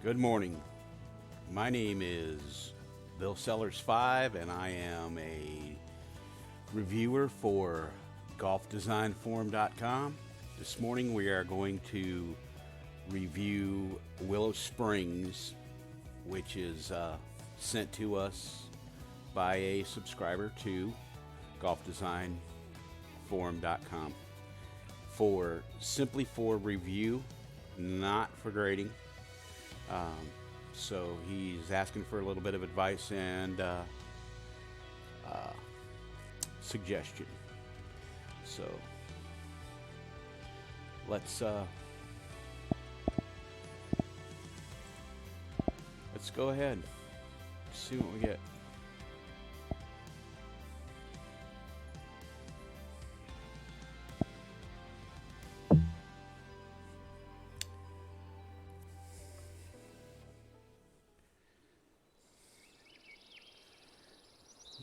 Good morning. My name is Bill Sellers 5, and I am a reviewer for golfdesignforum.com. This morning we are going to review Willow Springs, which is sent to us by a subscriber to golfdesignforum.com simply for review, not for grading. So he's asking for a little bit of advice and suggestion. So let's go ahead, see what we get.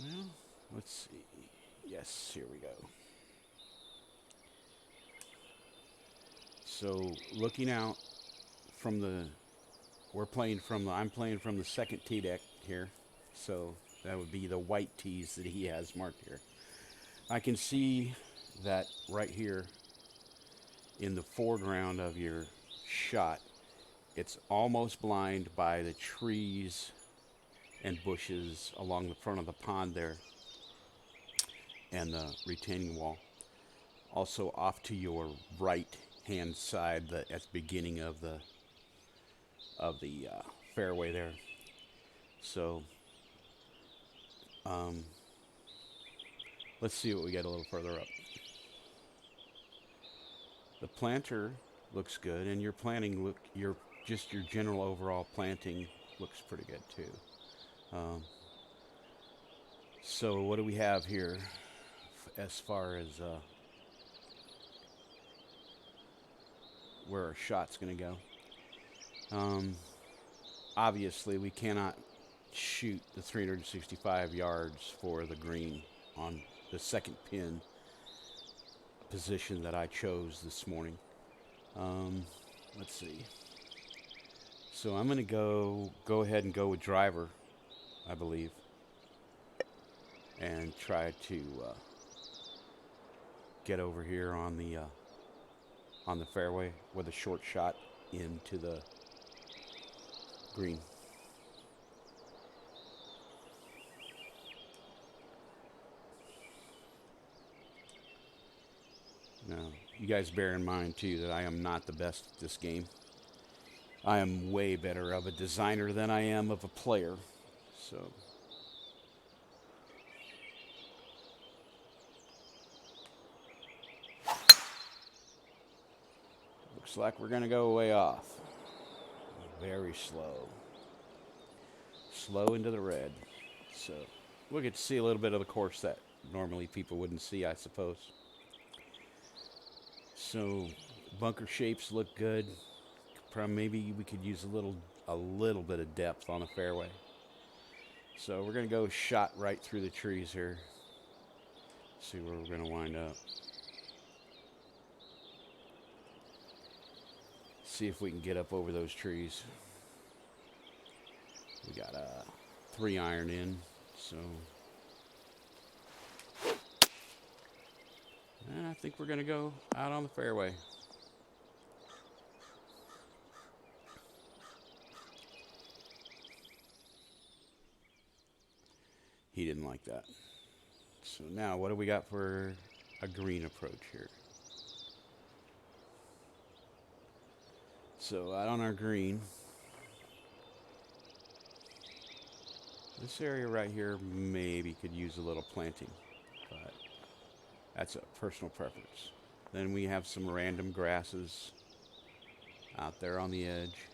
Well, let's see. Yes, here we go. So looking out from I'm playing from the second tee deck here. So that would be the white tees that he has marked here. I can see that right here in the foreground of your shot, it's almost blind by the trees and bushes along the front of the pond there and the retaining wall. Also off to your right hand side, at the beginning of the fairway there. So let's see what we get a little further up. The planter looks good, and your general overall planting looks pretty good too. So what do we have here as far as where our shot's going to go? Obviously, we cannot shoot the 365 yards for the green on the second pin position that I chose this morning. Let's see. So I'm going to go ahead and go with driver, I believe, and try to get over here on the fairway with a short shot into the green. Now, you guys bear in mind too that I am not the best at this game. I am way better of a designer than I am of a player. So looks like we're going to go way off. Very slow. Slow into the red. So we'll get to see a little bit of the course that normally people wouldn't see, I suppose. So bunker shapes look good. Maybe we could use a little bit of depth on the fairway. So we're going to go shot right through the trees here. See where we're going to wind up. See if we can get up over those trees. We got a 3-iron in, so. And I think we're going to go out on the fairway. He didn't like that. So now what do we got for a green approach here? So out on our green, this area right here maybe could use a little planting, but that's a personal preference. Then we have some random grasses out there on the edge.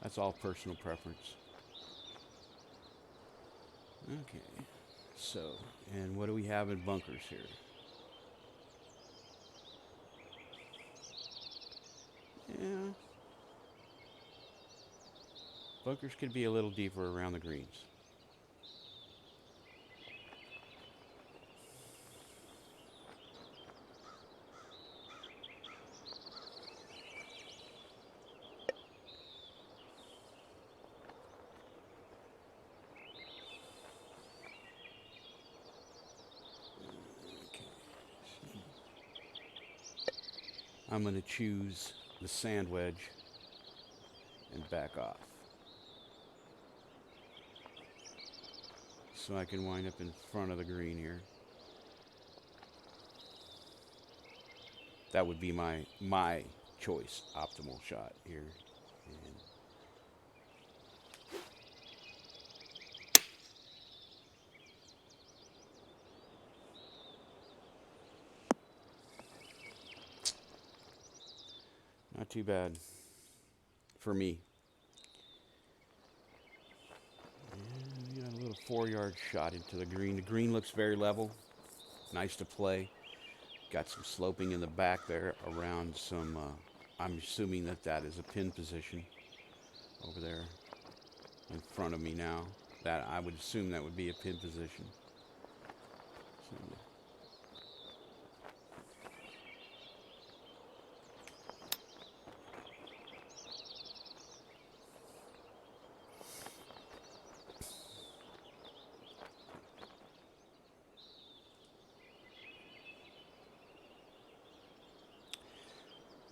That's all personal preference. Okay, so, and what do we have in bunkers here? Yeah. Bunkers could be a little deeper around the greens. I'm going to choose the sand wedge and back off. So I can wind up in front of the green here. That would be my choice optimal shot here. And not too bad for me. And we got a little 4-yard shot into the green. The green looks very level, nice to play. Got some sloping in the back there around some, I'm assuming that is a pin position over there in front of me now. That I would assume that would be a pin position. So,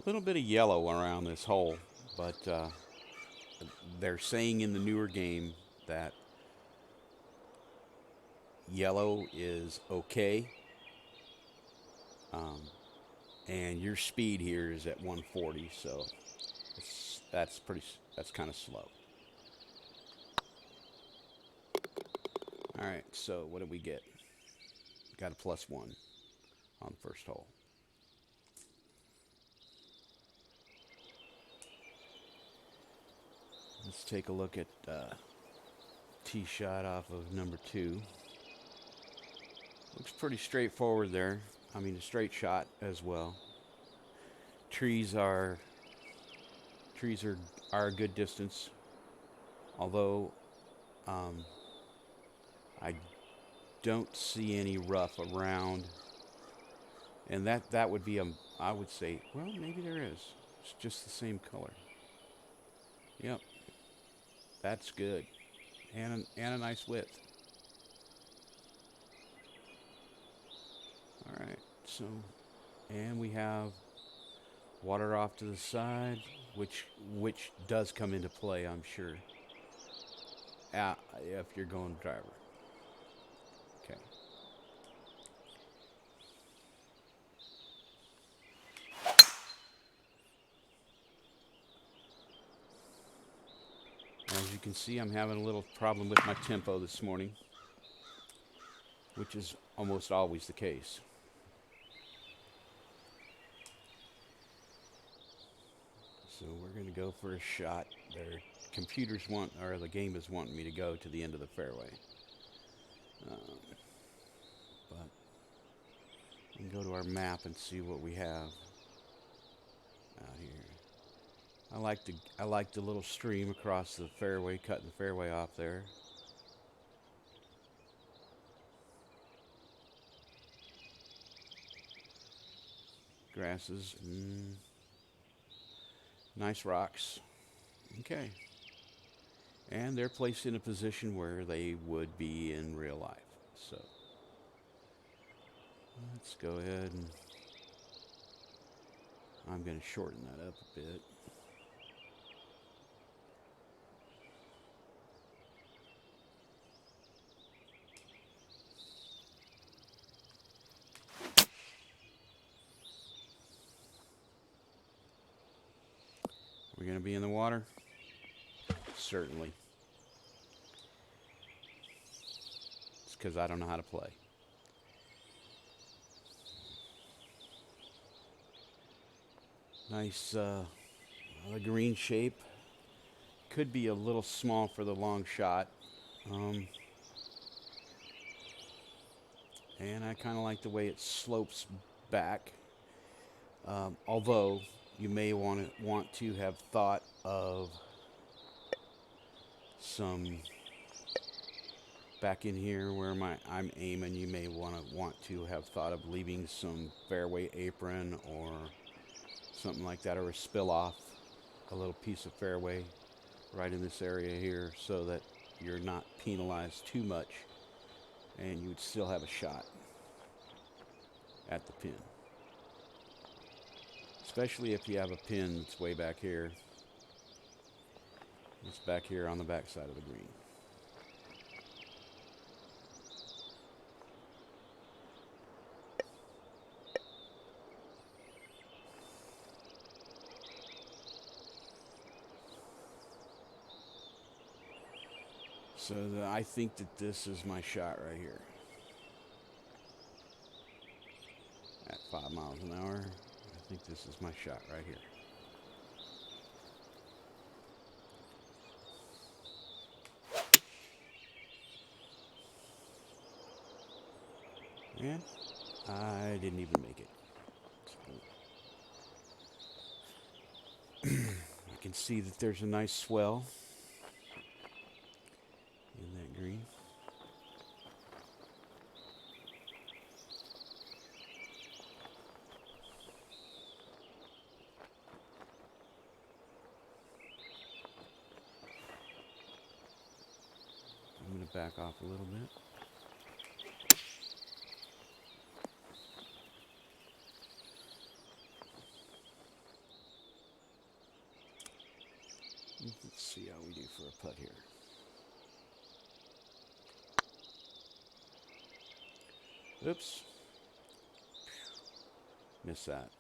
a little bit of yellow around this hole, but they're saying in the newer game that yellow is okay, and your speed here is at 140, so that's kind of slow. All right, so what did we get? Got a +1 on the first hole. Let's take a look at tee shot off of number 2. Looks pretty straightforward there. I mean, a straight shot as well. Trees are a good distance, although I don't see any rough around, and that would be I would say, well, maybe there is. It's just the same color. Yep. That's good. And a nice width. All right. So, and we have water off to the side, which does come into play, I'm sure. If you're going driver. Okay. As you can see, I'm having a little problem with my tempo this morning, which is almost always the case. So we're going to go for a shot. Their the game is wanting me to go to the end of the fairway. But we can go to our map and see what we have out here. I like the little stream across the fairway, cutting the fairway off there. Grasses, nice rocks. Okay. And they're placed in a position where they would be in real life. So let's go ahead and I'm going to shorten that up a bit. We're going to be in the water? Certainly. It's because I don't know how to play. Nice green shape. Could be a little small for the long shot. And I kind of like the way it slopes back. Although you may want to have thought of some back in here where I'm aiming. You may want to have thought of leaving some fairway apron or something like that, or a spill off a little piece of fairway right in this area here, so that you're not penalized too much and you would still have a shot at the pin. especially if you have a pin that's way back here. It's back here on the back side of the green. So I think that this is my shot right here. At 5 miles an hour, I think this is my shot right here. And I didn't even make it. So I can see that there's a nice swell in that green. I'm going to back off a little bit. Let's see how we do for a putt here. Oops. Missed that.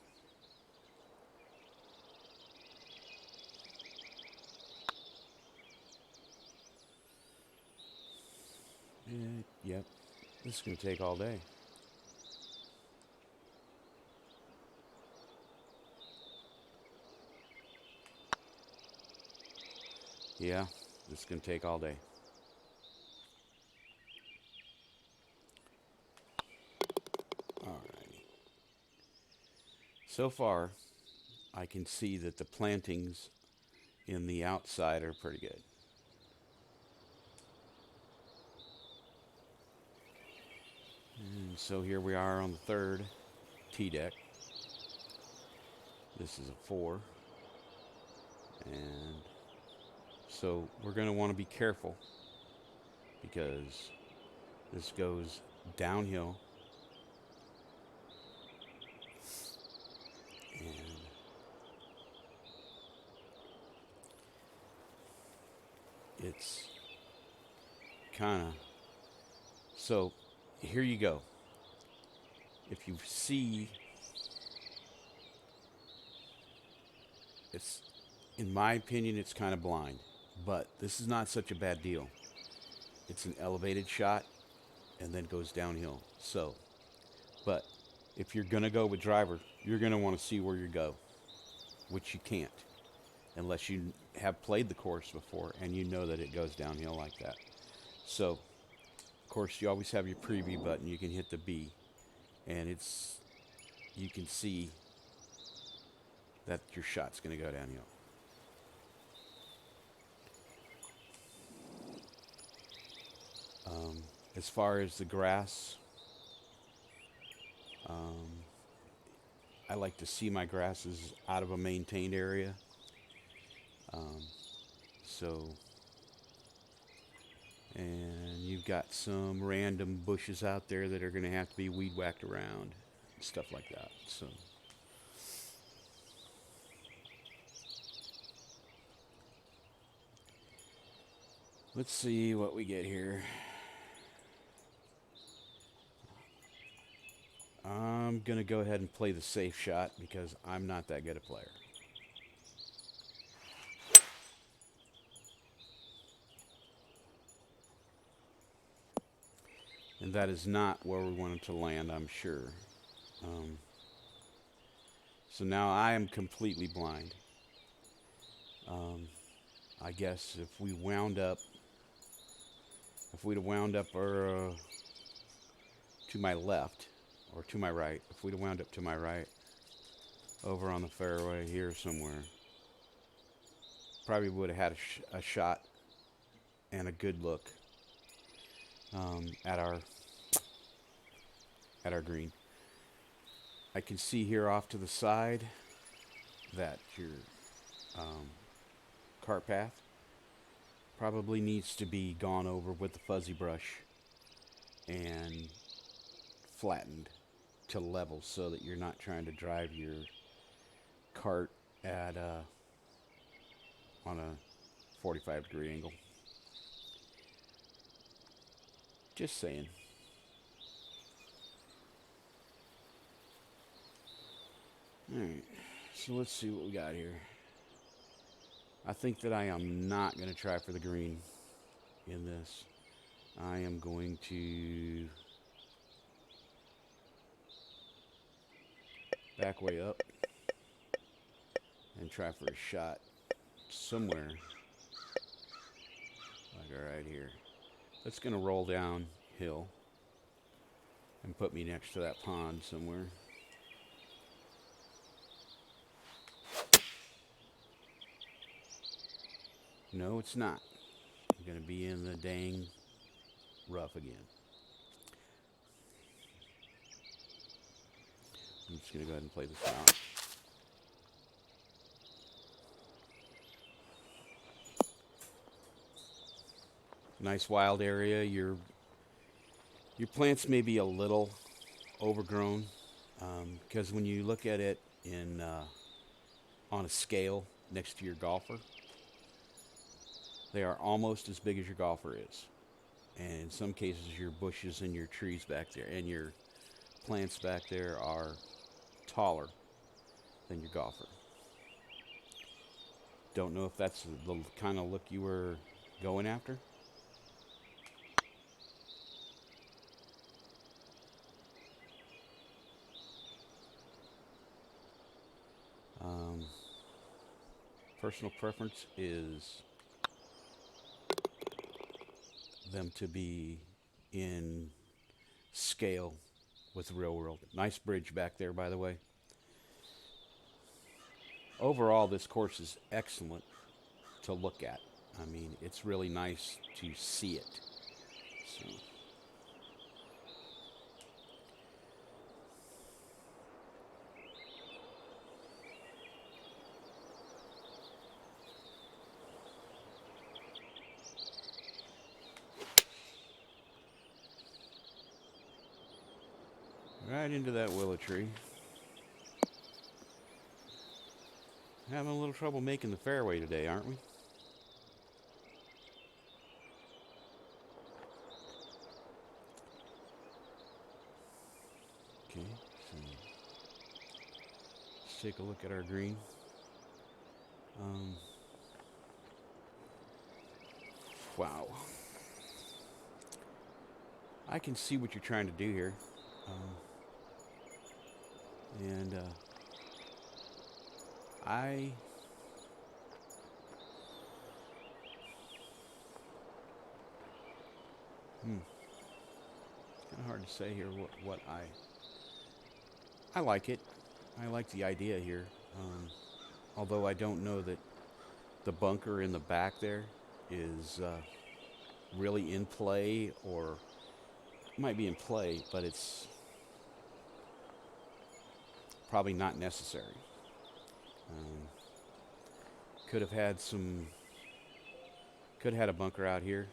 Yep. This is going to take all day. Yeah, this is going to take all day. Alrighty. So far, I can see that the plantings in the outside are pretty good. And so here we are on the third tee deck. This is a 4. And so we're going to want to be careful because this goes downhill. And it's kind of, so here you go. If you see, it's, in my opinion, it's kind of blind, but this is not such a bad deal. It's an elevated shot and then goes downhill. So, but if you're going to go with driver, you're going to want to see where you go, which you can't unless you have played the course before and you know that it goes downhill like that. So, of course, you always have your preview button. You can hit the B, and it's, you can see that your shot's going to go downhill. As far as the grass, I like to see my grasses out of a maintained area. And you've got some random bushes out there that are going to have to be weed whacked around, stuff like that. So let's see what we get here. I'm going to go ahead and play the safe shot because I'm not that good a player. And that is not where we wanted to land, I'm sure. So now I am completely blind. I guess if we'd have wound up to my left, or to my right, if we'd have wound up to my right, over on the fairway here somewhere, probably would have had a shot and a good look at our green. I can see here off to the side that your cart path probably needs to be gone over with the fuzzy brush and flattened to level so that you're not trying to drive your cart at on a 45-degree angle. Just saying. Alright, so let's see what we got here. I think that I am not going to try for the green in this. I am going to back way up and try for a shot somewhere like right here. That's going to roll downhill and put me next to that pond somewhere. No, it's not. I'm going to be in the dang rough again. I'm just going to go ahead and play this out. Nice wild area. Your plants may be a little overgrown because when you look at it in on a scale next to your golfer, they are almost as big as your golfer is. And in some cases, your bushes and your trees back there and your plants back there are taller than your golfer. Don't know if that's the kind of look you were going after. Personal preference is them to be in scale with the real world. Nice bridge back there, by the way. Overall, this course is excellent to look at. I mean, it's really nice to see it. So. Right into that willow tree. Having a little trouble making the fairway today, aren't we? Okay, so let's take a look at our green. Wow. I can see what you're trying to do here. And it's kind of hard to say here what I like it. I like the idea here. Although I don't know that the bunker in the back there is really in play, or it might be in play, but it's probably not necessary. Could have had a bunker out here,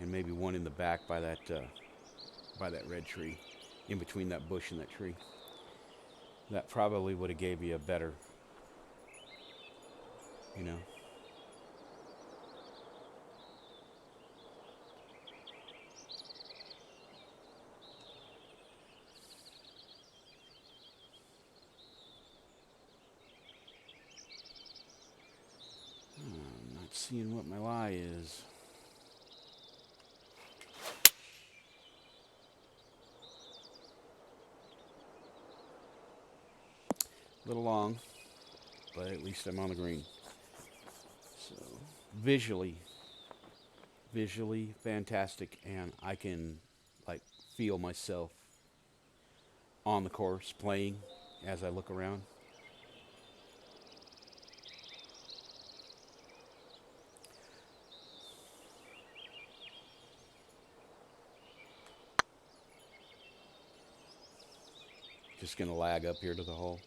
and maybe one in the back by that red tree, in between that bush and that tree. That probably would have gave you a better, you know. I'm not seeing what my lie is. A little long, but at least I'm on the green. So visually fantastic, and I can like feel myself on the course playing as I look around. Just gonna lag up here to the hole.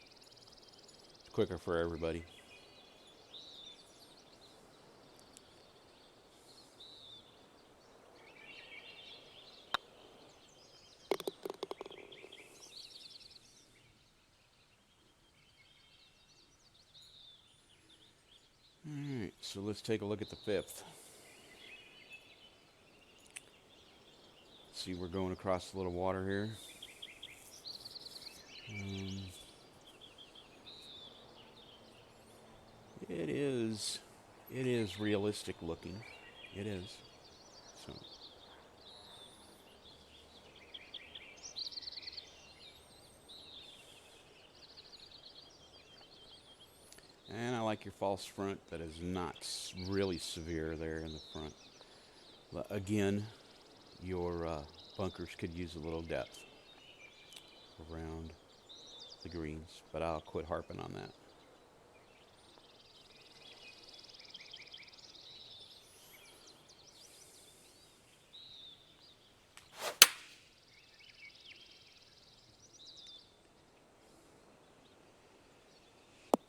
It's quicker for everybody. So let's take a look at the 5th. See, we're going across a little water here. It is, it is realistic looking. It is. So. And I like your false front that is not really severe there in the front. But again, your bunkers could use a little depth around the greens, but I'll quit harping on that.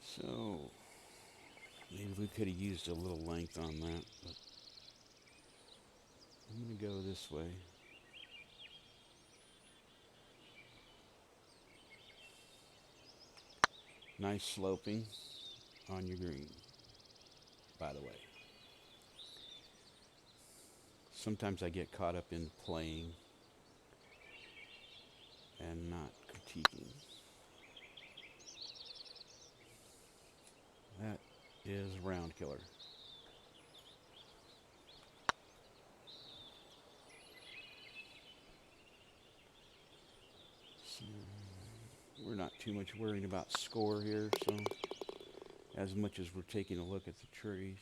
So maybe we could have used a little length on that, but I'm going to go this way. Nice sloping on your green, by the way. Sometimes I get caught up in playing and not critiquing. That is round killer. So we're not too much worrying about score here, so as much as we're taking a look at the trees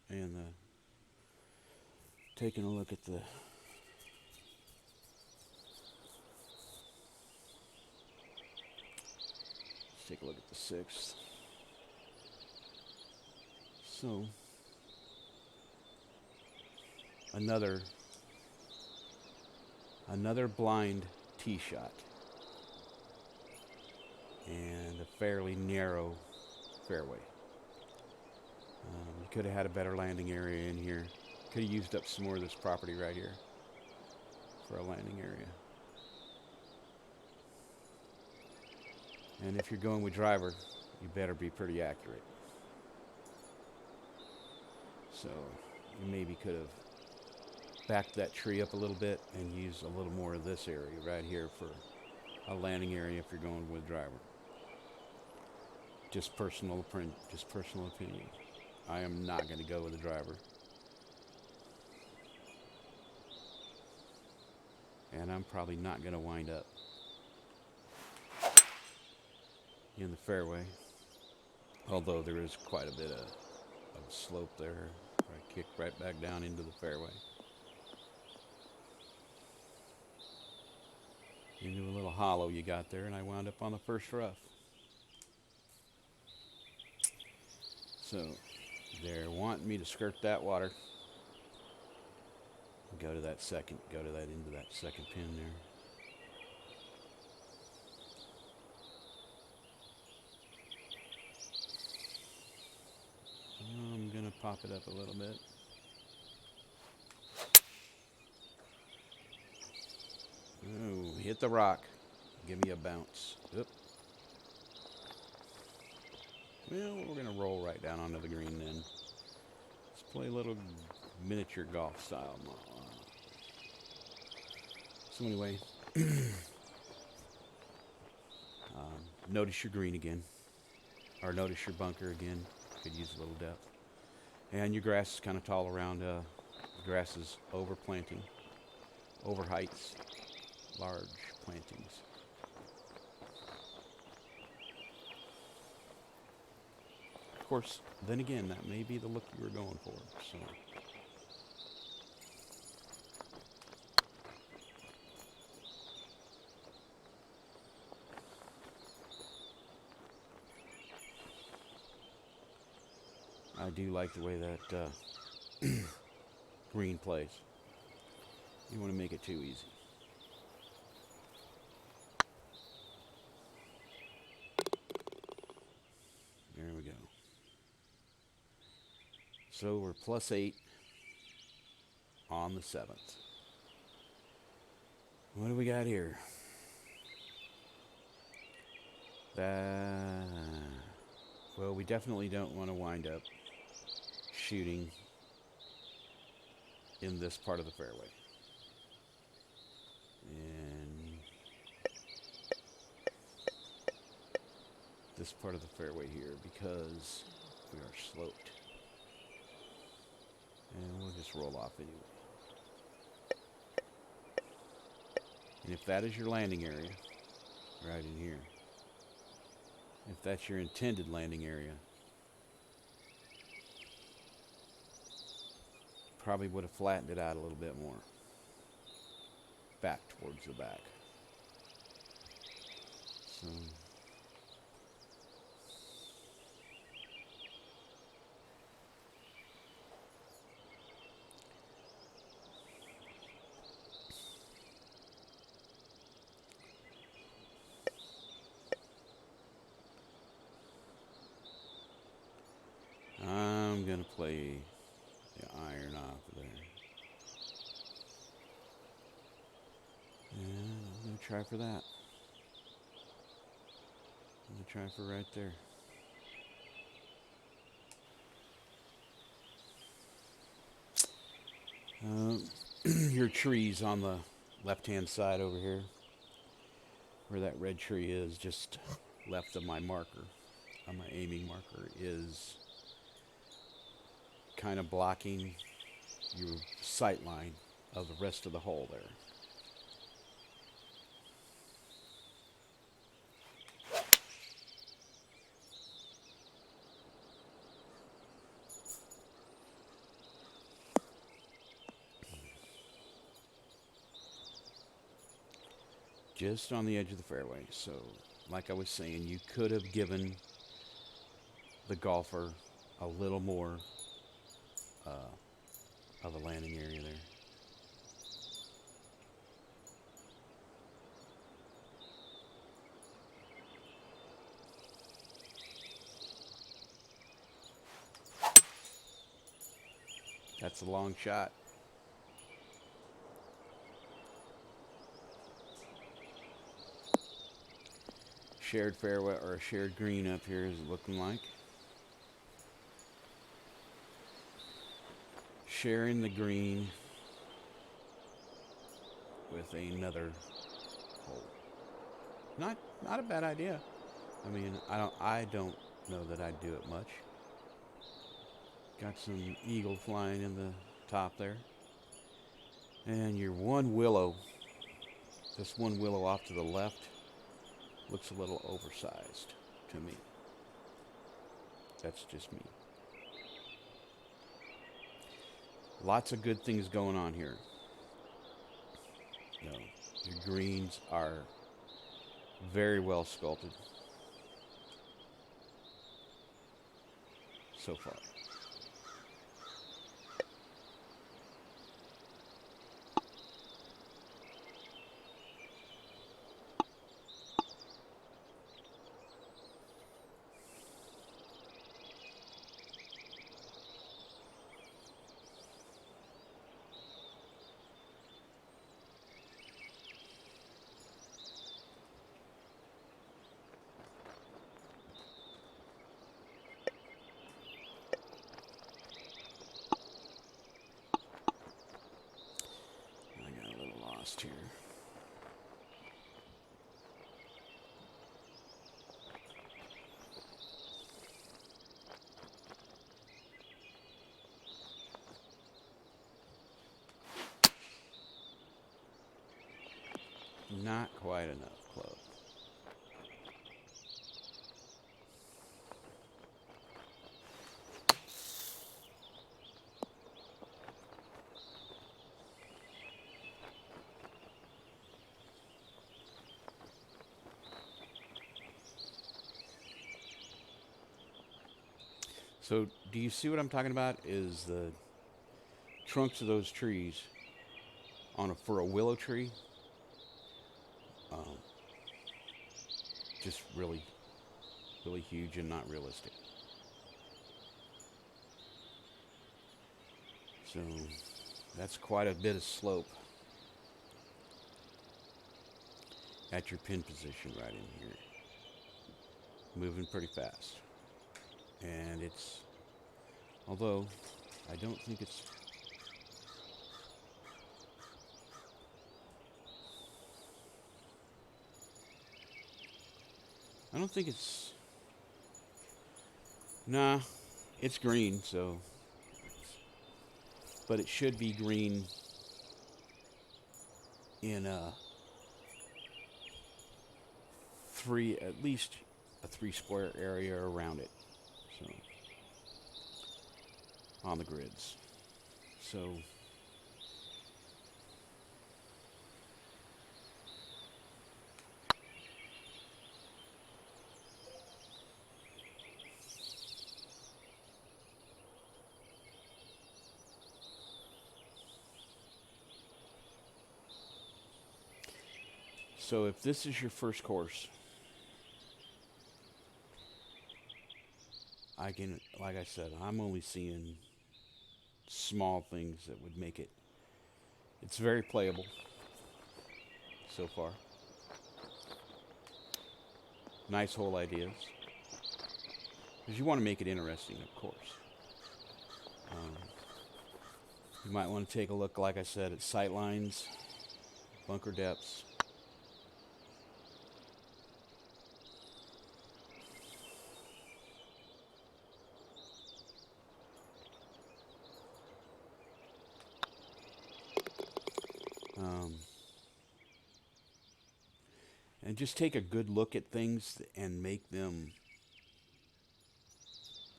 and taking a look at the let's take a look at the 6th. So another blind tee shot and a fairly narrow fairway. You could have had a better landing area in here. Could have used up some more of this property right here for a landing area. And if you're going with driver, you better be pretty accurate. So you maybe could have backed that tree up a little bit and used a little more of this area right here for a landing area if you're going with driver. Just personal opinion. I am not going to go with a driver. And I'm probably not going to wind up in the fairway. Although there is quite a bit of slope there. I kick right back down into the fairway. Into a little hollow you got there, and I wound up on the first rough. So they're wanting me to skirt that water. Go to that into that second pin there. I'm going to pop it up a little bit. Oh, hit the rock. Give me a bounce. Oop. Well, we're going to roll right down onto the green then. Let's play a little miniature golf style. So anyway, notice your green again. Or notice your bunker again. Could use a little depth. And your grass is kind of tall around. The grass is over planting. Over heights. Large plantings. Of course, then again, that may be the look you were going for. So I do like the way that green plays. You want to make it too easy. There we go. So we're +8 on the 7th. What do we got here? Well, we definitely don't want to wind up shooting in this part of the fairway. And this part of the fairway here, because we are sloped. And we'll just roll off anyway. And if that is your landing area, right in here, if that's your intended landing area, probably would have flattened it out a little bit more. Back towards the back. So I'm going to play the iron off of there. And I'm going to try for that. I'm going to try for right there. Your trees on the left-hand side over here, where that red tree is, just left of my marker, on my aiming marker, is kind of blocking your sight line of the rest of the hole there. Just on the edge of the fairway. So, like I was saying, you could have given the golfer a little more of a landing area there. That's a long shot. Shared fairway, or a shared green up here is looking like. Sharing the green with another hole. Not a bad idea. I mean, I don't know that I'd do it much. Got some eagle flying in the top there. And your one willow, this one willow off to the left, looks a little oversized to me. That's just me. Lots of good things going on here. You know, your greens are very well sculpted so far. Here. Not quite enough club. So, do you see what I'm talking about? Is the trunks of those trees for a willow tree, just really huge and not realistic. So that's quite a bit of slope at your pin position right in here. Moving pretty fast. And it's, although I don't think it's. I don't think it's. Nah, it's green, so. But it should be green in at least a 3 square area around it. So, on the grids. So, so if this is your first course, like I said, I'm only seeing small things that would make it. It's very playable so far. Nice hole ideas. Because you want to make it interesting, of course. Um, you might want to take a look, like I said, at sight lines, bunker depths. Um, and just take a good look at things and make them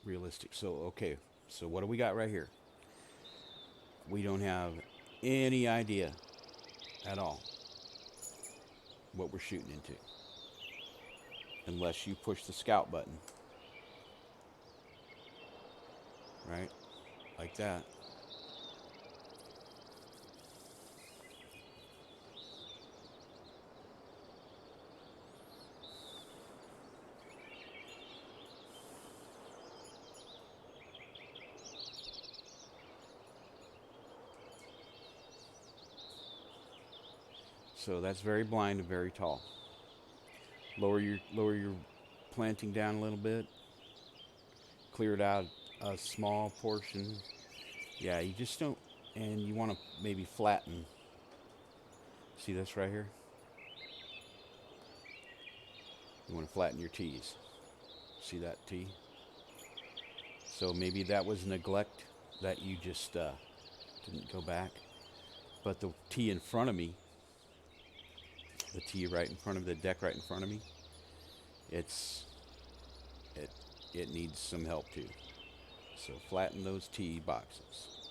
realistic. So, okay, so what do we got right here? We don't have any idea at all what we're shooting into unless you push the scout button, right? Like that. So that's very blind and very tall. Lower your planting down a little bit. Clear it out a small portion. Yeah, you just don't, and you want to maybe flatten. See this right here? You want to flatten your T's. See that T? So maybe that was neglect that you just didn't go back. But the T in front of me, the T right in front of the deck right in front of me, it's it it needs some help too. So flatten those T boxes.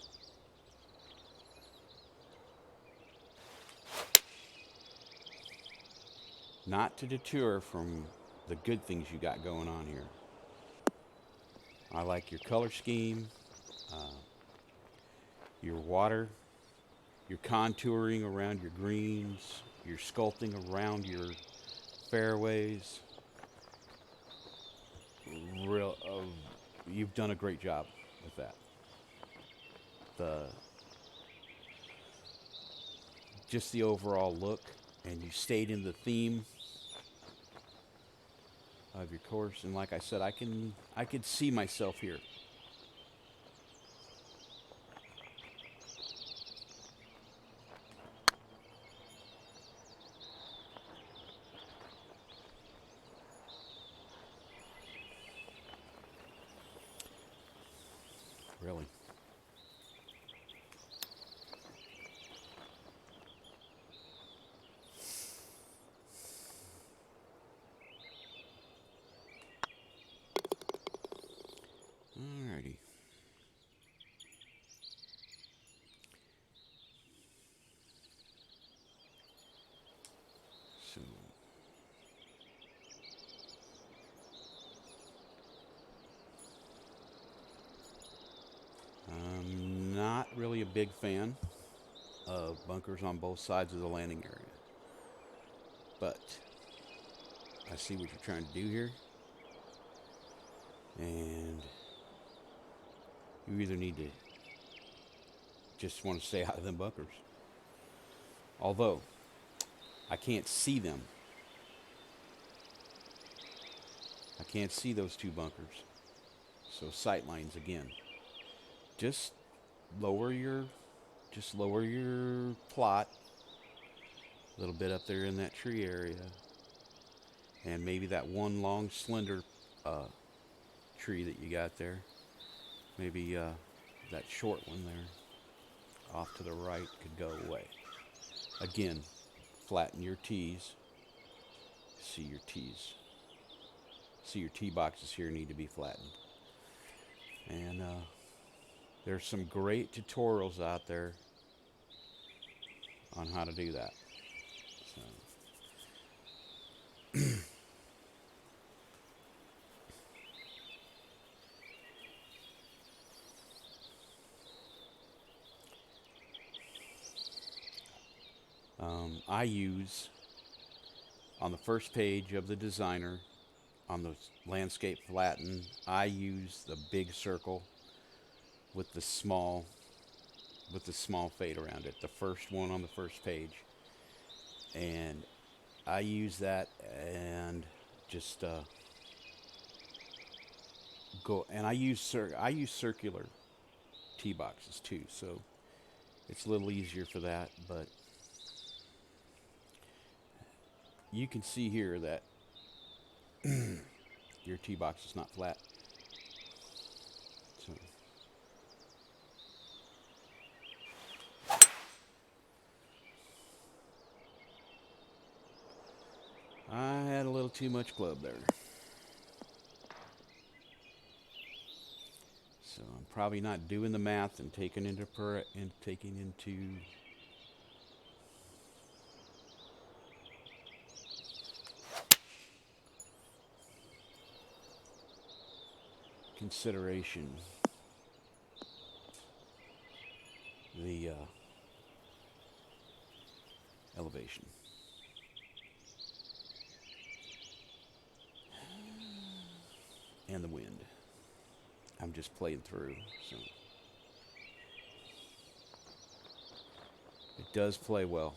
Not to deter from the good things you got going on here. I like your color scheme, uh, your water, your contouring around your greens, your sculpting around your fairways. Real, you've done a great job with that. The just the overall look, and you stayed in the theme of your course. And like I said, I could see myself here. Really. Alrighty. So I'm not really a big fan of bunkers on both sides of the landing area. But I see what you're trying to do here. And you either need to just want to stay out of them bunkers. Although I can't see them. I can't see those two bunkers. So sight lines again. Just lower your just lower your plot a little bit up there in that tree area, and maybe that one long slender uh, tree that you got there, maybe that short one there off to the right could go away. Again, flatten your T's. See your T's. See your T boxes here need to be flattened. And there's some great tutorials out there on how to do that. I use on the first page of the designer on the landscape flatten, I use the big circle with the small fade around it. The first one on the first page, and I use that and just go. And I use circular tee boxes too, so it's a little easier for that. But you can see here that your tee box is not flat. So I had a little too much club there. So I'm probably not doing the math and taking into consideration the elevation. And the wind. I'm just playing through, so it does play well.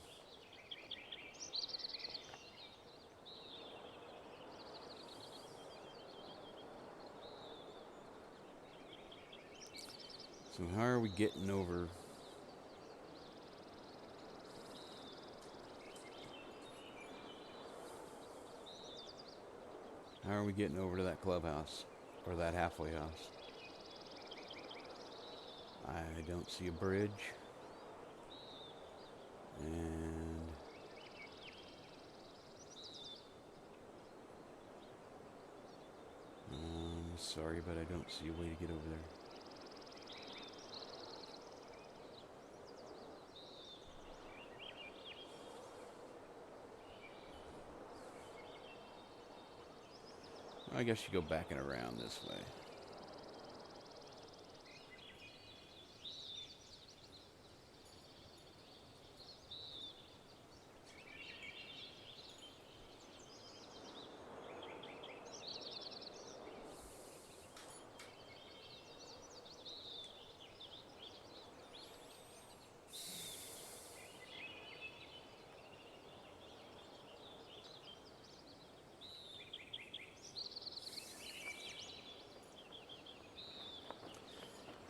So how are we getting over? How are we getting over to that clubhouse or that halfway house? I don't see a bridge. And I'm sorry, but I don't see a way to get over there. I guess you go back and around this way.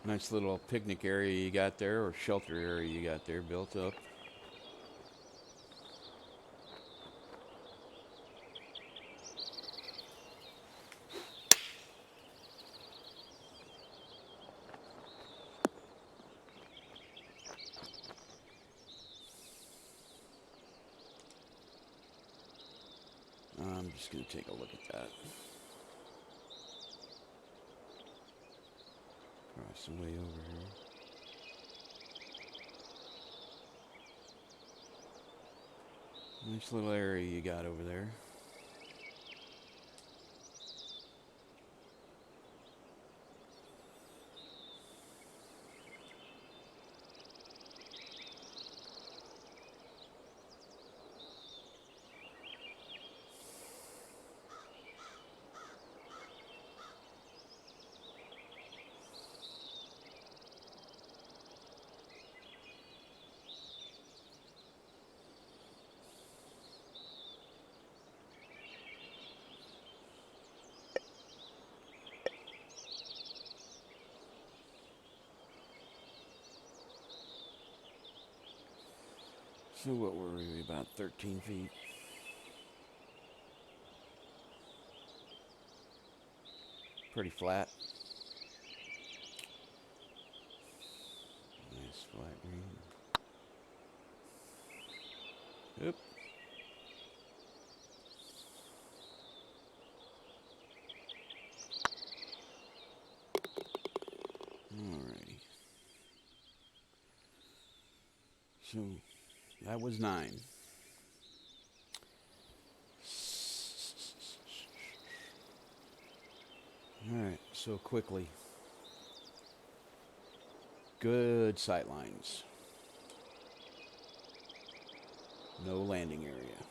Nice little picnic area you got there, or shelter area you got there built up. I'm just going to take a look at that. Cross the way over here. Nice little area you got over there. So what were we, about 13 feet? Pretty flat. Nice flat green. Oop. Alrighty. So that was 9. Alright, so quickly. Good sight lines. No landing area.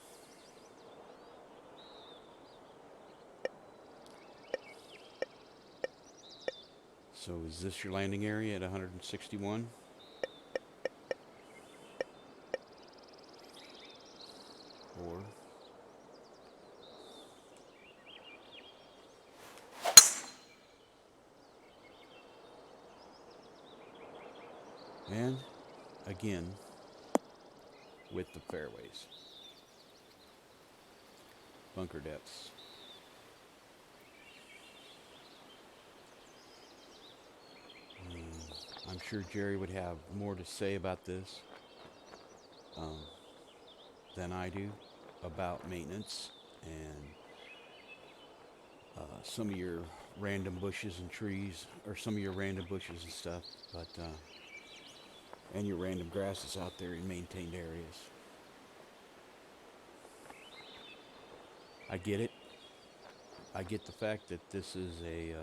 So is this your landing area at 161? Or and again with the fairways. Bunker depths. I'm sure Jerry would have more to say about this than I do about maintenance and some of your random bushes and trees, or some of your random bushes and stuff, but and your random grasses out there in maintained areas. I get it. I get the fact that this is a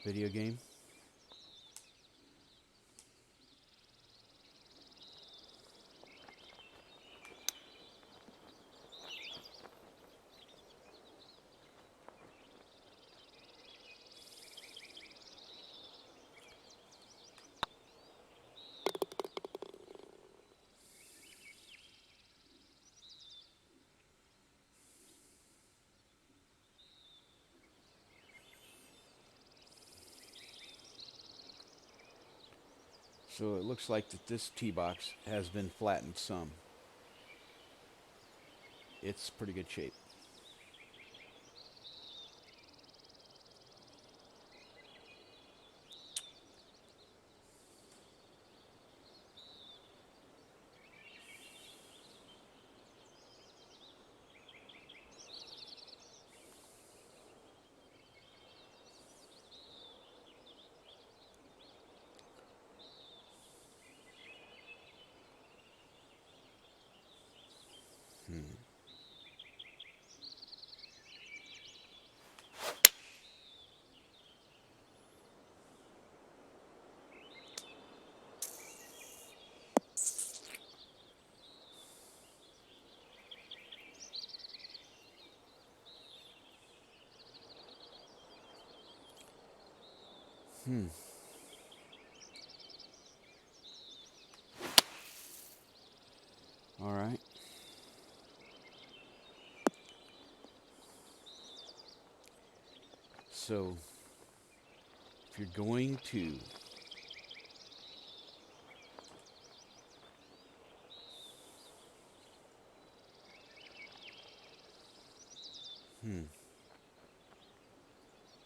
video game. So it looks like that this tee box has been flattened some. It's pretty good shape. All right. So if you're going to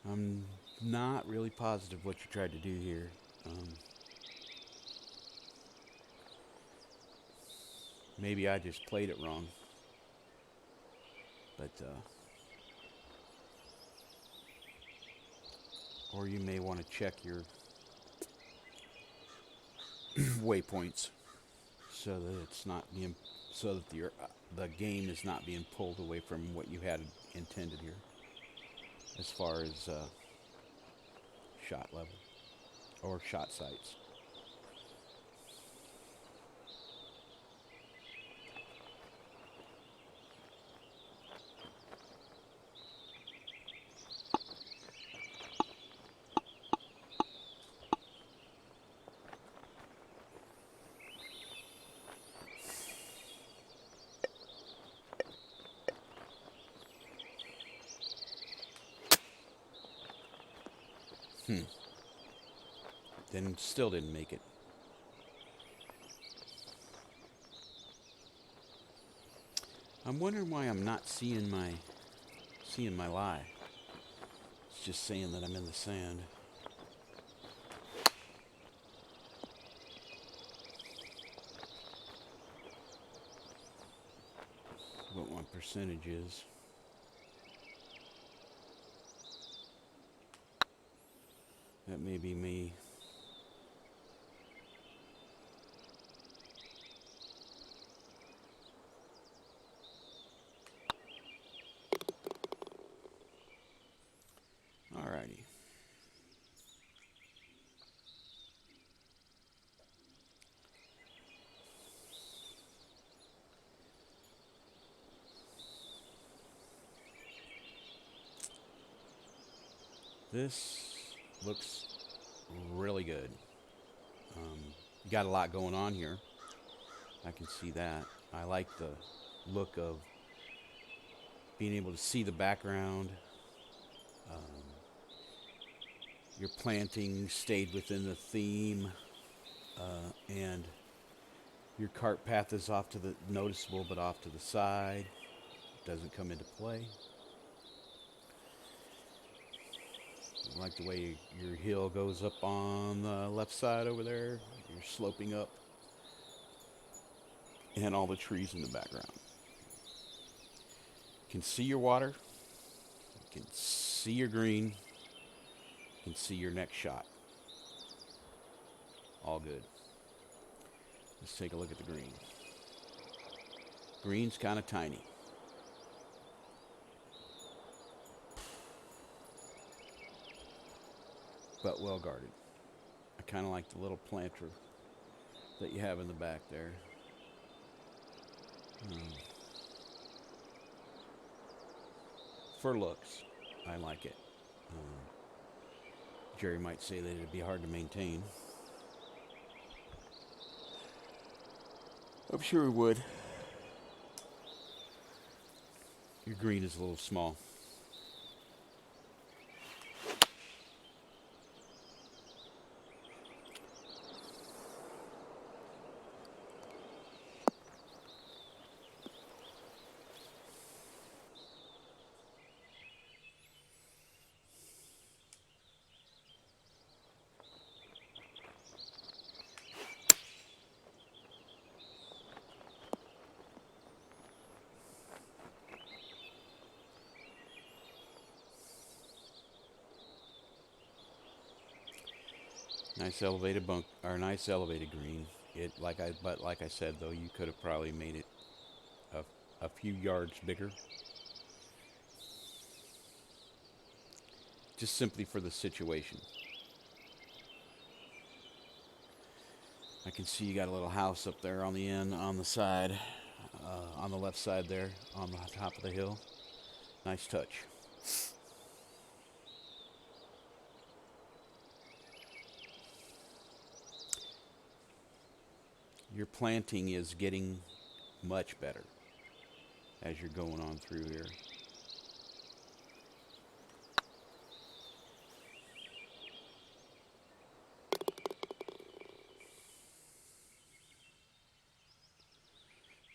I'm not really positive what you tried to do here. Maybe I just played it wrong. But, or you may want to check your waypoints so that it's not being, so that the game is not being pulled away from what you had intended here as far as shot level or shot sights. Hmm. Then still didn't make it. I'm wondering why I'm not seeing my lie. It's just saying that I'm in the sand. What my percentage is. That may be me. Alrighty. This looks really good. You got a lot going on here. I can see that. I like the look of being able to see the background. Um, your planting stayed within the theme, and your cart path is off to the noticeable, but off to the side. Doesn't come into play. I like the way your hill goes up on the left side over there. You're sloping up, and all the trees in the background. You can see your water. You can see your green. You can see your next shot. All good. Let's take a look at the green. Green's kind of tiny. But well guarded. I kind of like the little planter that you have in the back there. For looks, I like it. Jerry might say that it'd be hard to maintain. I'm sure it would. Your green is a little small. Nice elevated nice elevated green. Like I said though, you could have probably made it a few yards bigger, just simply for the situation. I can see you got a little house up there on the end, on the side, on the left side there, on the top of the hill. Nice touch. Your planting is getting much better as you're going on through here.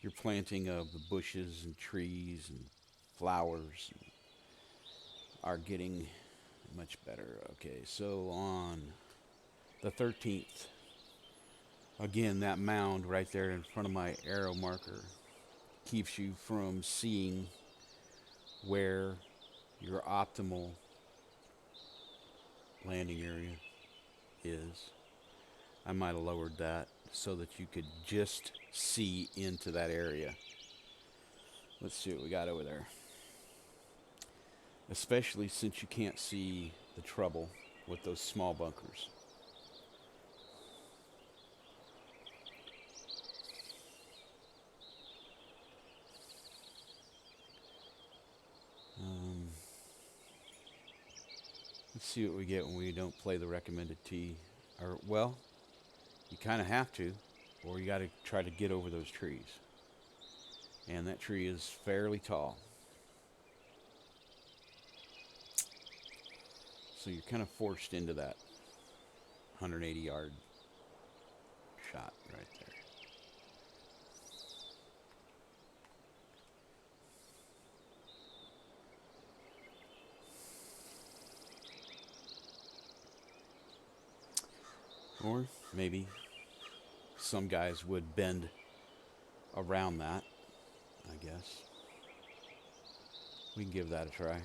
Your planting of the bushes and trees and flowers are getting much better. Okay, so on the 13th, again, that mound right there in front of my arrow marker keeps you from seeing where your optimal landing area is. I might have lowered that so that you could just see into that area. Let's see what we got over there. Especially since you can't see the trouble with those small bunkers. Let's see what we get when we don't play the recommended tee. Or, well, you kind of have to, or you got to try to get over those trees. And that tree is fairly tall. So you're kind of forced into that 180 yard shot right there. Or maybe some guys would bend around that, I guess. We can give that a try.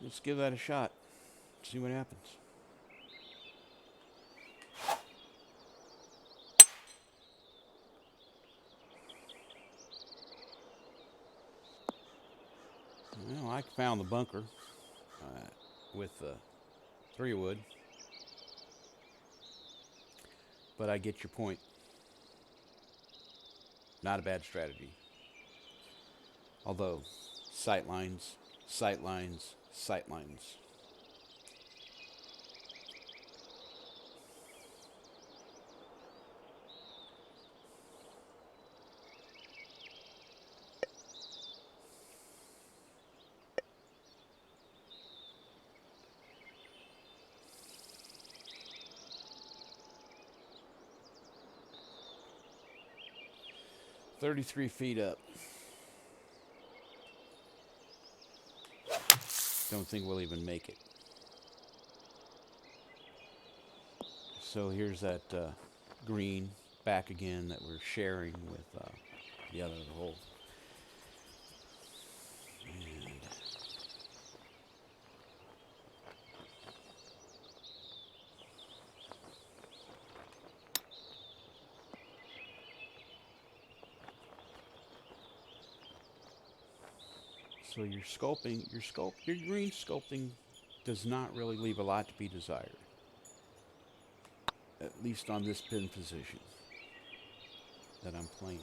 Let's give that a shot. See what happens. Well, I found the bunker with the 3-wood, but I get your point. Not a bad strategy. Although, sight lines, sight lines, sight lines. "33 feet up. Don't think we'll even make it." So here's that green back again that we're sharing with the other hole. And so your green sculpting does not really leave a lot to be desired. At least on this pin position that I'm playing.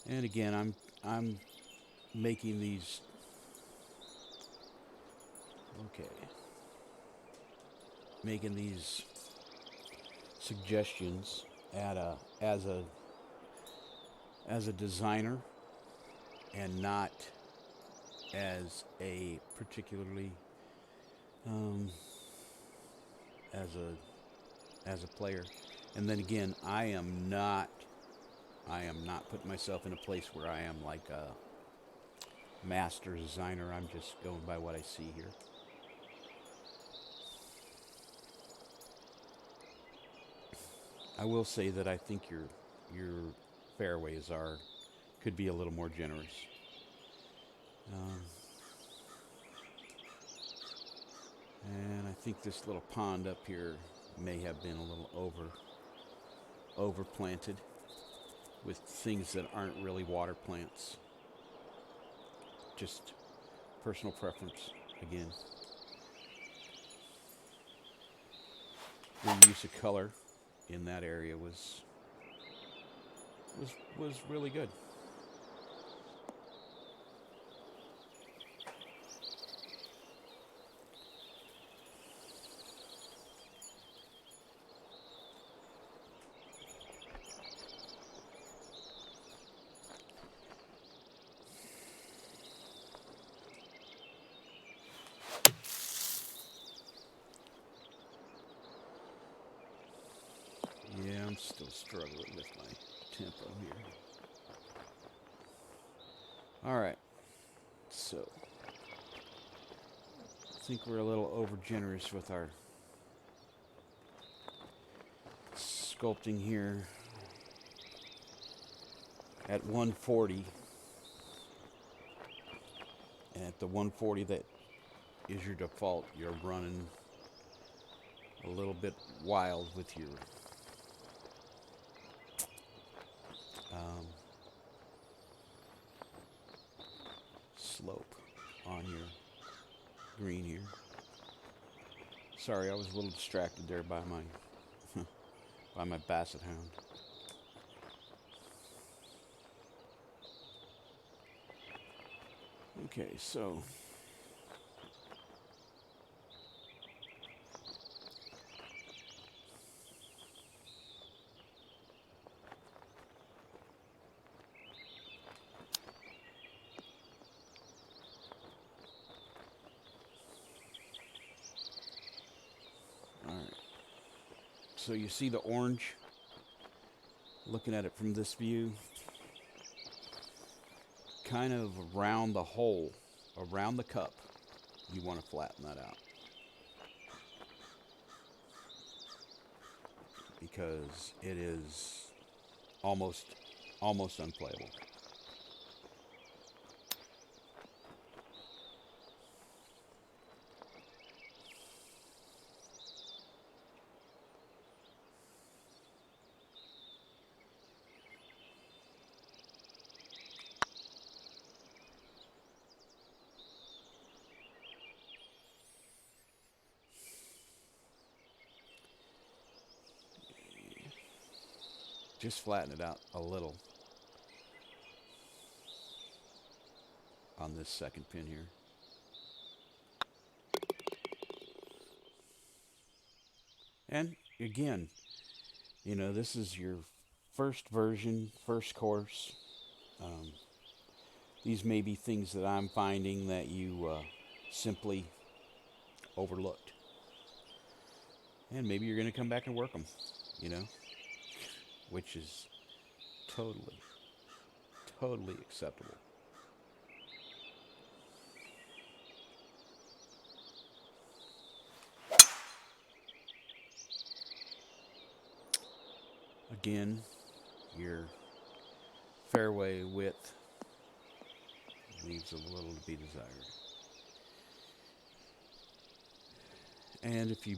And again, I'm making these. Okay. Making these suggestions as a designer, and not as a particularly as a player. And then again, I am not putting myself in a place where I am like a master designer. I'm just going by what I see here. I will say that I think your fairways could be a little more generous. And I think this little pond up here may have been a little over planted with things that aren't really water plants. Just personal preference again. The use of color in that area was really good. Yeah, I'm still struggling with my tempo here. All right, so I think we're a little over generous with our sculpting here at 140. At the 140 that is your default. You're running a little bit wild with your um, slope on your green here. Sorry, I was a little distracted there by my by my basset hound. Okay, so all right. So you see the orange. Looking at it from this view, kind of around the hole, around the cup, you want to flatten that out because it is almost unplayable. Just flatten it out a little on this second pin here. And again, this is your first version, first course. Um, these may be things that I'm finding that you simply overlooked. And maybe you're going to come back and work them, you know, which is totally, totally acceptable. Again, your fairway width leaves a little to be desired. And if you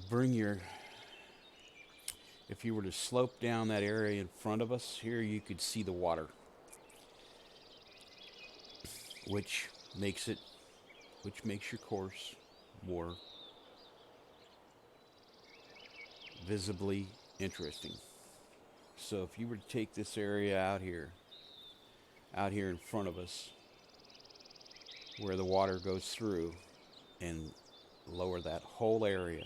were to slope down that area in front of us here, you could see the water, which makes your course more visibly interesting. So if you were to take this area out here in front of us, where the water goes through, and lower that whole area.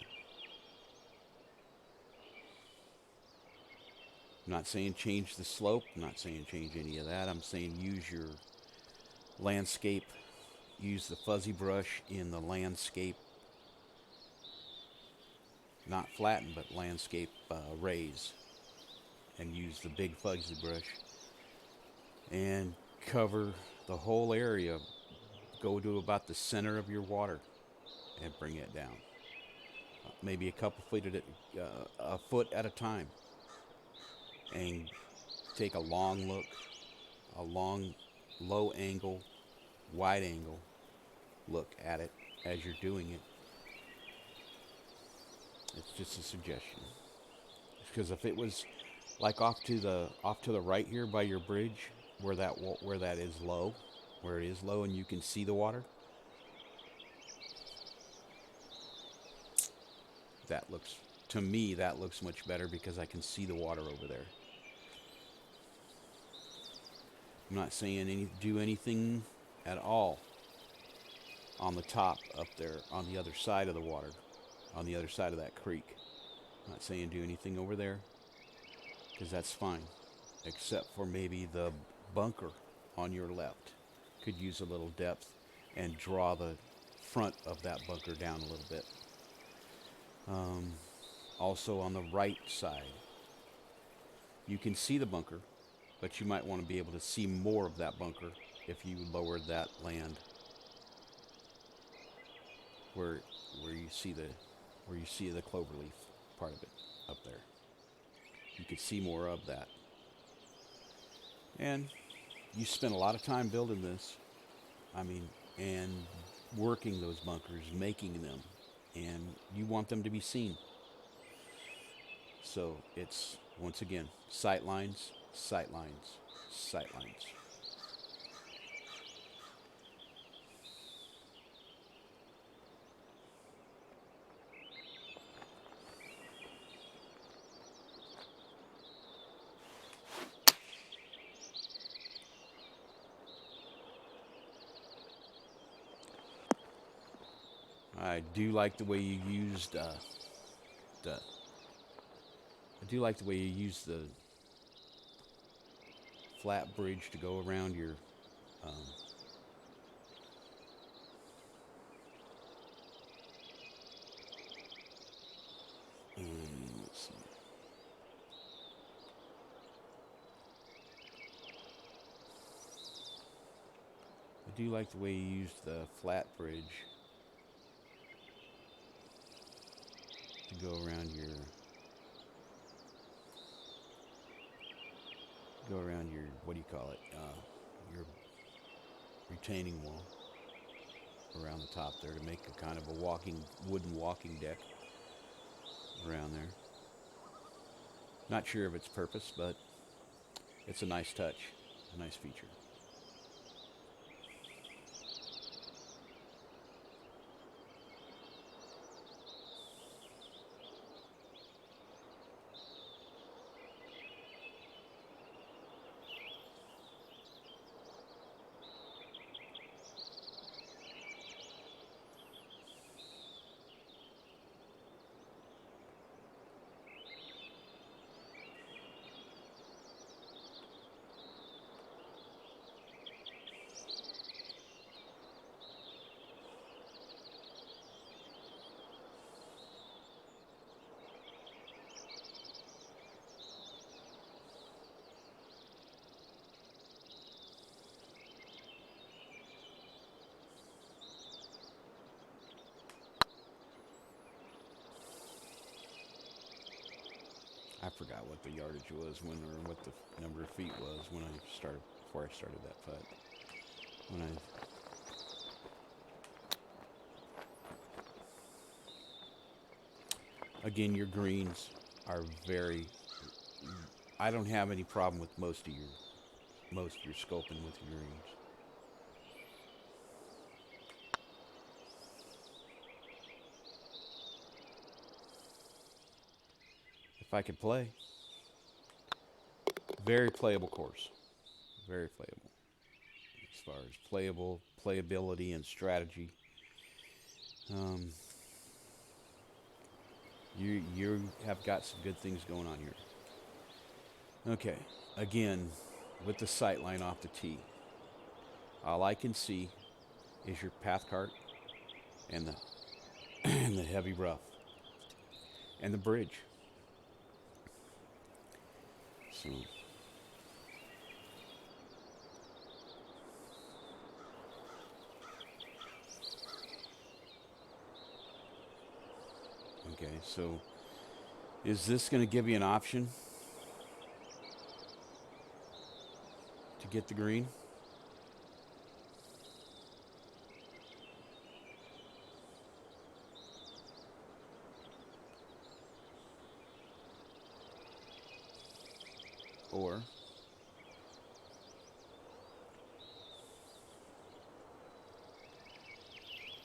I'm not saying change the slope, I'm not saying change any of that. I'm saying use your landscape, use the fuzzy brush in the landscape, not flatten, but landscape raise, and use the big fuzzy brush and cover the whole area. Go to about the center of your water and bring it down. Maybe a couple feet a foot at a time. And take a long look, a long, low angle, wide angle look at it as you're doing it. It's just a suggestion. Because if it was like off to the right here by your bridge, where that is low, where it is low and you can see the water, to me that looks much better because I can see the water over there. I'm not saying do anything at all on the top up there on the other side of the water, on the other side of that creek. I'm not saying do anything over there because that's fine, except for maybe the bunker on your left could use a little depth and draw the front of that bunker down a little bit. Also on the right side, you can see the bunker, but you might want to be able to see more of that bunker if you lowered that land where you see the cloverleaf part of it up there. You could see more of that. And you spent a lot of time building this. I mean, and working those bunkers, making them, and you want them to be seen. So it's, once again, sight lines, sight lines, sight lines. I do like the way you used the. I do like the way you used the flat bridge to go around your. Um, let's see. I do like the way you used the flat bridge to go around your, what do you call it? Your retaining wall around the top there to make a kind of a wooden walking deck around there. Not sure of its purpose, but it's a nice touch, a nice feature. I forgot what the yardage was or what the number of feet was when I started, before I started that putt. When again, your greens are very. I don't have any problem with most of your scoping with your greens. If I could play, very playable course, very playable as far as playability, and strategy. Um, you have got some good things going on here. Okay, again, with the sight line off the tee, all I can see is your path cart and the and the heavy rough and the bridge. So okay, so is this going to give you an option to get the green? Or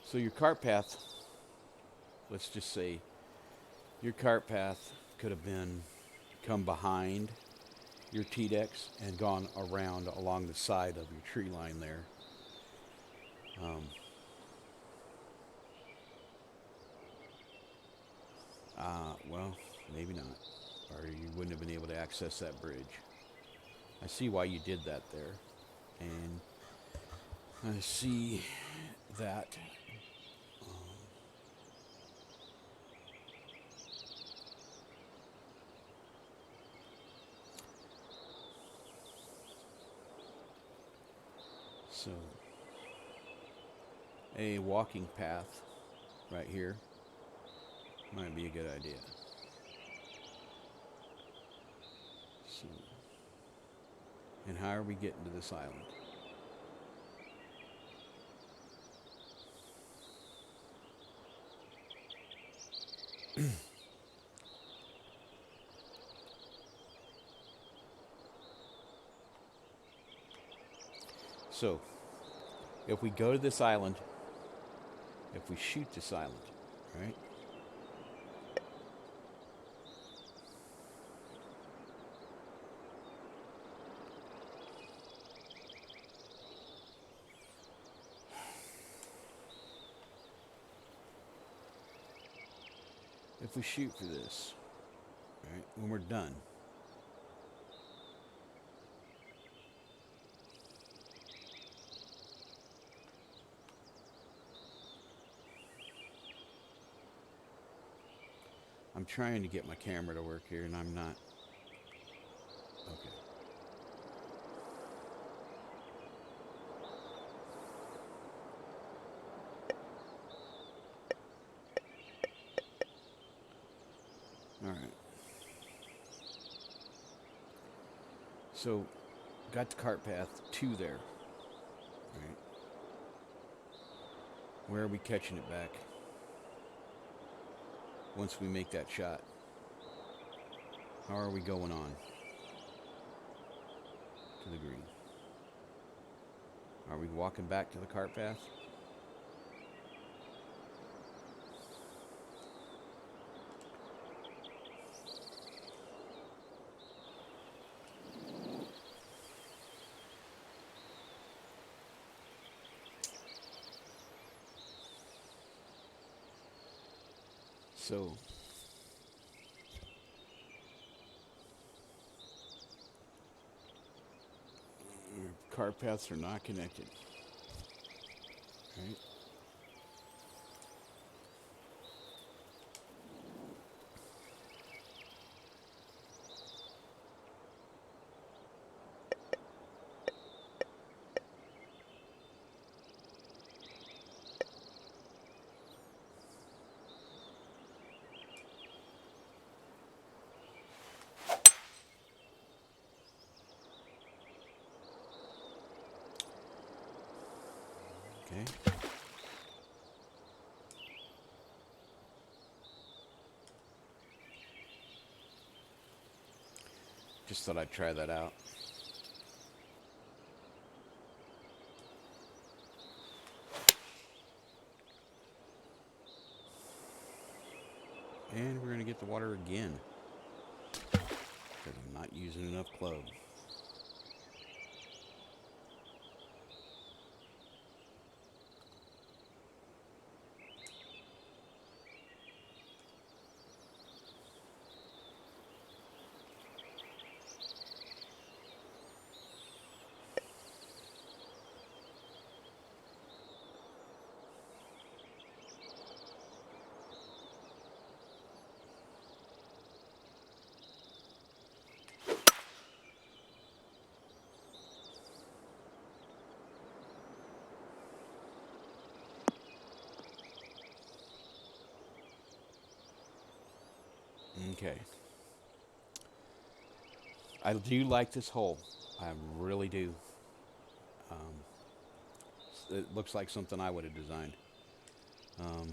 so your cart path, let's just say your cart path could have been come behind your tee decks and gone around along the side of your tree line there. Um, well, maybe not, or you wouldn't have been able to access that bridge. I see why you did that there, and I see that. Um, so a walking path right here might be a good idea. So, and how are we getting to this island? So, if we go to this island, if we shoot this island, right? If we shoot for this, right, when we're done, I'm trying to get my camera to work here and I'm not. Okay. All right. So, got the cart path to there. Right. Where are we catching it back? Once we make that shot. How are we going on? To the green. Are we walking back to the cart path? So, cart paths are not connected. Right? Okay. Just thought I'd try that out. And we're going to get the water again. Because I'm not using enough club. Okay. I do like this hole. I really do. It looks like something I would have designed. Um,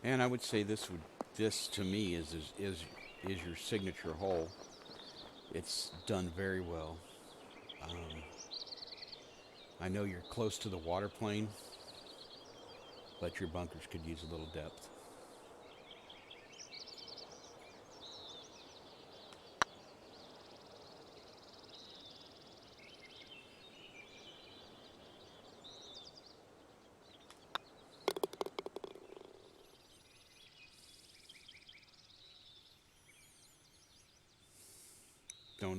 and I would say this to me is your signature hole. It's done very well. Um, I know you're close to the water plane, but your bunkers could use a little depth.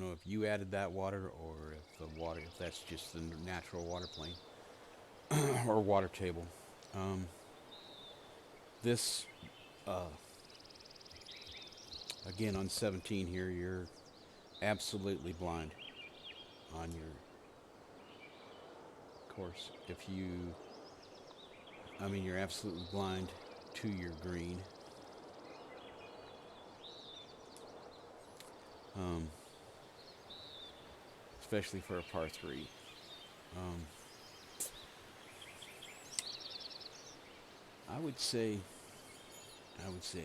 know if you added that water or if that's just the natural water plane or water table. Um, this, uh, again, on 17 here, you're absolutely blind on your course. You're absolutely blind to your green. Um, Especially for a par three. Um, I would say, I would say,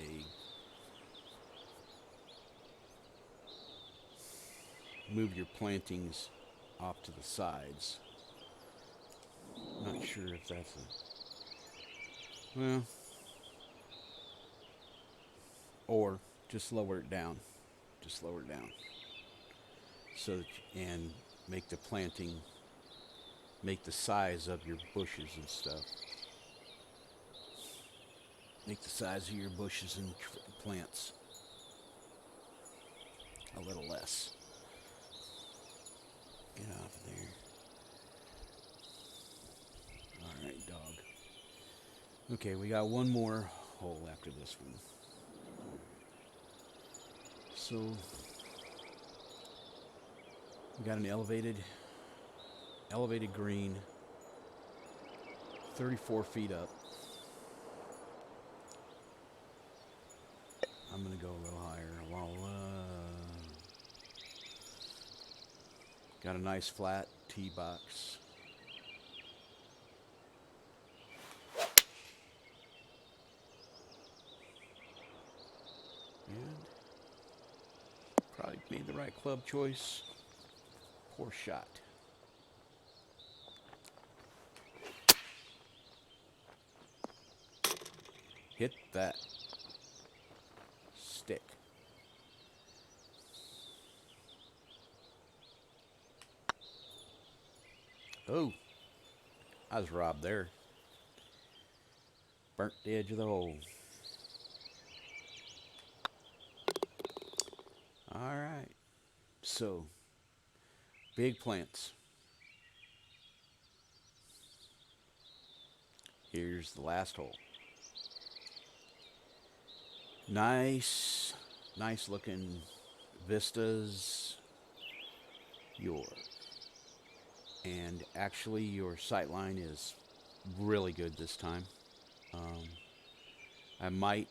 move your plantings off to the sides. Not sure if that's well, or just lower it down. Just lower it down. So that and make the planting, make the size of your bushes and stuff. Make the size of your bushes and plants a little less. Get off of there. Alright, dog. Okay, we got one more hole after this one. So, we got an elevated green, 34 feet up. I'm going to go a little higher. Got a nice flat tee box. And probably made the right club choice. Poor shot. Hit that stick. Oh, I was robbed there. Burnt the edge of the hole. Alright. So, big plants. Here's the last hole. Nice looking vistas. And actually your sight line is really good this time. I might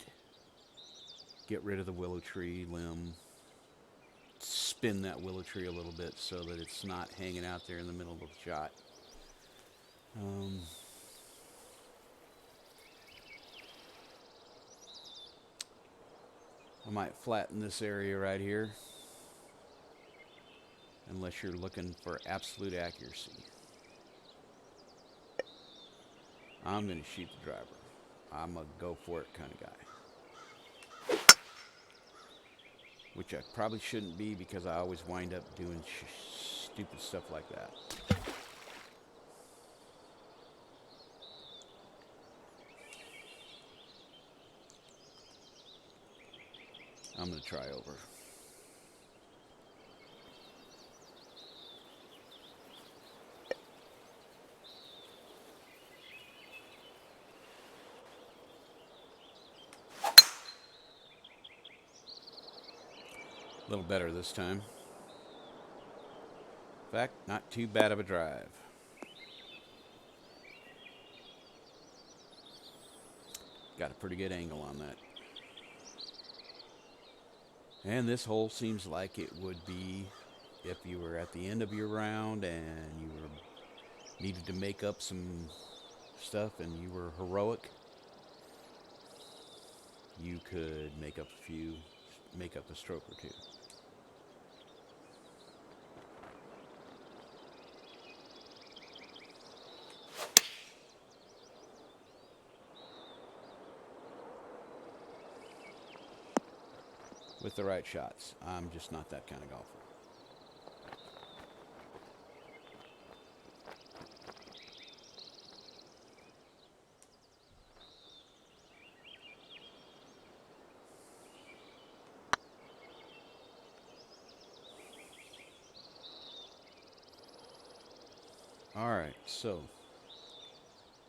get rid of the willow tree limb, spin that willow tree a little bit so that it's not hanging out there in the middle of the shot. I might flatten this area right here, unless you're looking for absolute accuracy. I'm going to shoot the driver. I'm a go for it kind of guy. Which I probably shouldn't be, because I always wind up doing stupid stuff like that. I'm going to try over. A little better this time. In fact, not too bad of a drive. Got a pretty good angle on that. And this hole seems like it would be, if you were at the end of your round and you needed to make up some stuff and you were heroic, you could make up a stroke or two. With the right shots. I'm just not that kind of golfer. All right, so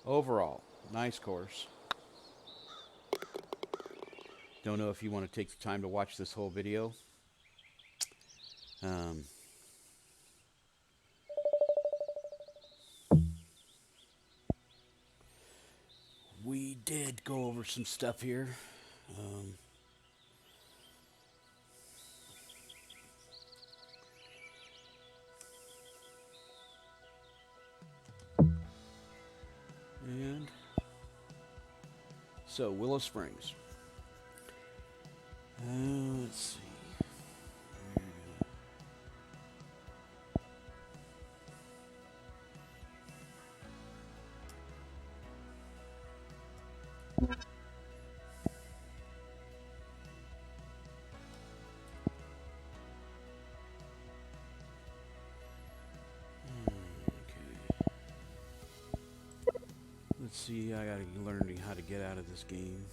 overall, nice course. Don't know if you want to take the time to watch this whole video. Um, we did go over some stuff here. Um, and so, Willow Springs. Let's see. Okay. Let's see. I gotta learn how to get out of this game.